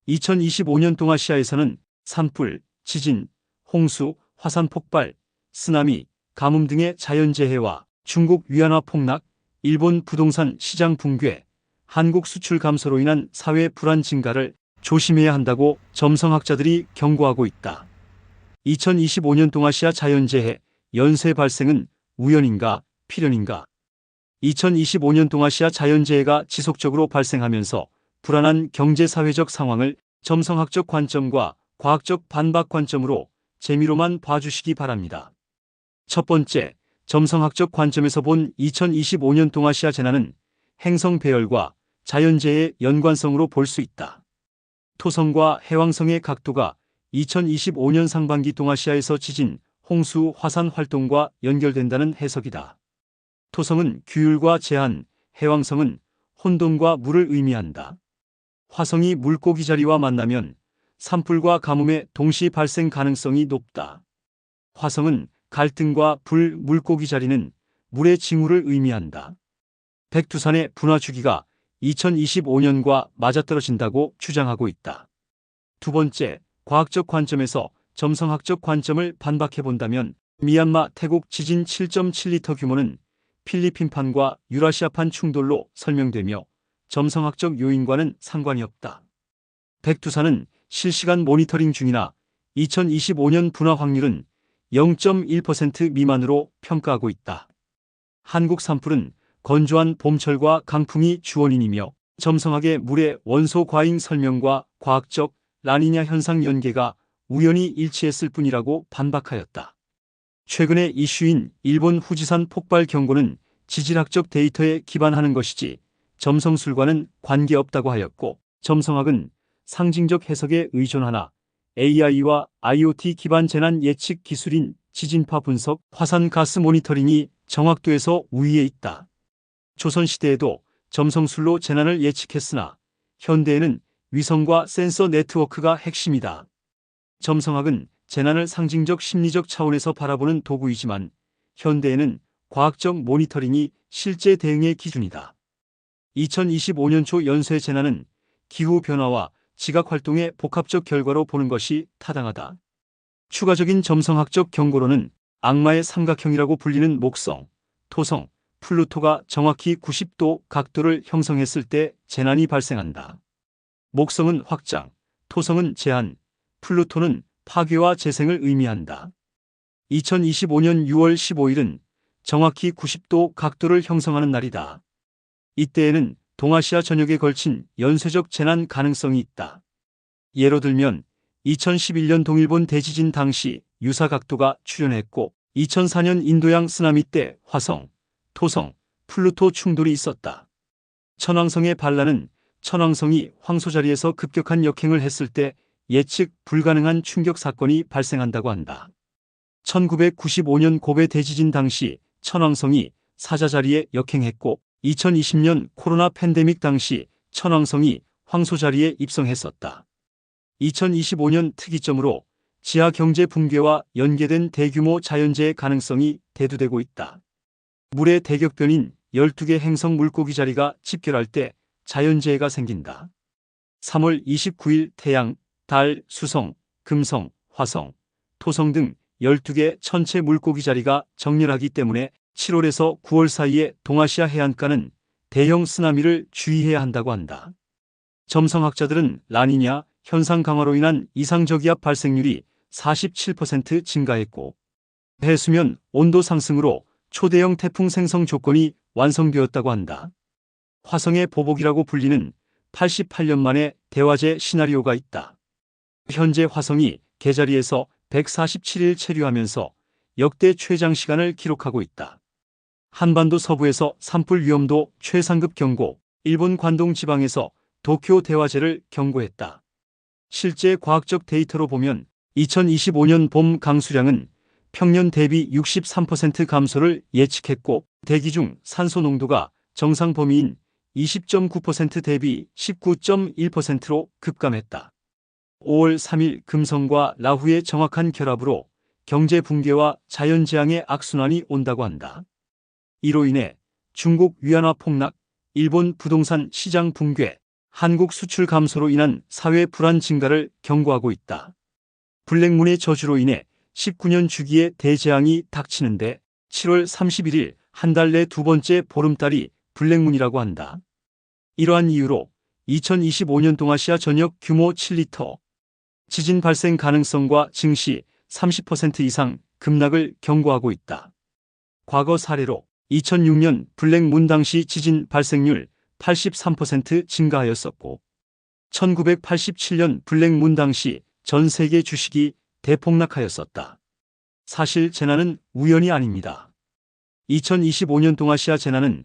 2025년 동아시아에서는 산불, 지진, 홍수, 화산 폭발, 쓰나미, 가뭄 등의 자연재해와 중국 위안화 폭락, 일본 부동산 시장 붕괴, 한국 수출 감소로 인한 사회 불안 증가를 조심해야 한다고 점성학자들이 경고하고 있다. 2025년 동아시아 자연재해 연쇄 발생은 우연인가 필연인가? 2025년 동아시아 자연재해가 지속적으로 발생하면서 불안한 경제사회적 상황을 점성학적 관점과 과학적 반박 관점으로 재미로만 봐주시기 바랍니다. 첫 번째, 점성학적 관점에서 본 2025년 동아시아 재난은 행성 배열과 자연재해의 연관성으로 볼 수 있다. 토성과 해왕성의 각도가 2025년 상반기 동아시아에서 지진, 홍수, 화산 활동과 연결된다는 해석이다. 토성은 규율과 제한, 해왕성은 혼돈과 물을 의미한다. 화성이 물고기 자리와 만나면 산불과 가뭄의 동시 발생 가능성이 높다. 화성은 갈등과 불, 물고기 자리는 물의 징후를 의미한다. 백두산의 분화 주기가 2025년과 맞아떨어진다고 주장하고 있다. 두 번째, 과학적 관점에서 점성학적 관점을 반박해본다면 미얀마 태국 지진 7.7리터 규모는 필리핀판과 유라시아판 충돌로 설명되며 점성학적 요인과는 상관이 없다. 백두산은 실시간 모니터링 중이나 2025년 분화 확률은 0.1% 미만으로 평가하고 있다. 한국 산불은 건조한 봄철과 강풍이 주원인이며 점성학의 물의 원소 과잉 설명과 과학적 라니냐 현상 연계가 우연히 일치했을 뿐이라고 반박하였다. 최근의 이슈인 일본 후지산 폭발 경고는 지질학적 데이터에 기반하는 것이지 점성술과는 관계없다고 하였고, 점성학은 상징적 해석에 의존하나 AI와 IoT 기반 재난 예측 기술인 지진파 분석, 화산 가스 모니터링이 정확도에서 우위에 있다. 조선시대에도 점성술로 재난을 예측했으나 현대에는 위성과 센서 네트워크가 핵심이다. 점성학은 재난을 상징적 심리적 차원에서 바라보는 도구이지만 현대에는 과학적 모니터링이 실제 대응의 기준이다. 2025년 초 연쇄 재난은 기후변화와 지각활동의 복합적 결과로 보는 것이 타당하다. 추가적인 점성학적 경고로는 악마의 삼각형이라고 불리는 목성, 토성, 플루토가 정확히 90도 각도를 형성했을 때 재난이 발생한다. 목성은 확장, 토성은 제한, 플루토는 파괴와 재생을 의미한다. 2025년 6월 15일은 정확히 90도 각도를 형성하는 날이다. 이때에는 동아시아 전역에 걸친 연쇄적 재난 가능성이 있다. 예로 들면 2011년 동일본 대지진 당시 유사 각도가 출현했고 2004년 인도양 쓰나미 때 화성, 토성, 플루토 충돌이 있었다. 천왕성의 반란은 천왕성이 황소 자리에서 급격한 역행을 했을 때 예측 불가능한 충격 사건이 발생한다고 한다. 1995년 고베 대지진 당시 천왕성이 사자 자리에 역행했고 2020년 코로나 팬데믹 당시 천왕성이 황소 자리에 입성했었다. 2025년 특이점으로 지하 경제 붕괴와 연계된 대규모 자연재해 가능성이 대두되고 있다. 물의 대격변인 12개 행성 물고기 자리가 집결할 때 자연재해가 생긴다. 3월 29일 태양, 달, 수성, 금성, 화성, 토성 등 12개 천체 물고기 자리가 정렬하기 때문에 7월에서 9월 사이에 동아시아 해안가는 대형 쓰나미를 주의해야 한다고 한다. 점성학자들은 라니냐 현상 강화로 인한 이상저기압 발생률이 47% 증가했고 해수면 온도 상승으로 초대형 태풍 생성 조건이 완성되었다고 한다. 화성의 보복이라고 불리는 88년 만에 대화제 시나리오가 있다. 현재 화성이 개자리에서 147일 체류하면서 역대 최장 시간을 기록하고 있다. 한반도 서부에서 산불 위험도 최상급 경고, 일본 관동 지방에서 도쿄 대화제를 경고했다. 실제 과학적 데이터로 보면 2025년 봄 강수량은 평년 대비 63% 감소를 예측했고 대기 중 산소 농도가 정상 범위인 20.9% 대비 19.1%로 급감했다. 5월 3일 금성과 라후의 정확한 결합으로 경제 붕괴와 자연재앙의 악순환이 온다고 한다. 이로 인해 중국 위안화 폭락, 일본 부동산 시장 붕괴, 한국 수출 감소로 인한 사회 불안 증가를 경고하고 있다. 블랙문의 저주로 인해 19년 주기의 대재앙이 닥치는데 7월 31일 한 달 내 두 번째 보름달이 블랙문이라고 한다. 이러한 이유로 2025년 동아시아 전역 규모 7리터 지진 발생 가능성과 증시 30% 이상 급락을 경고하고 있다. 과거 사례로 2006년 블랙문 당시 지진 발생률 83% 증가하였었고 1987년 블랙문 당시 전 세계 주식이 대폭락하였었다. 사실 재난은 우연이 아닙니다. 2025년 동아시아 재난은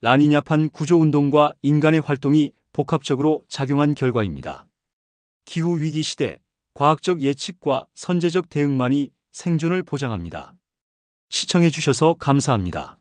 라니냐판 구조운동과 인간의 활동이 복합적으로 작용한 결과입니다. 기후위기 시대, 과학적 예측과 선제적 대응만이 생존을 보장합니다. 시청해 주셔서 감사합니다.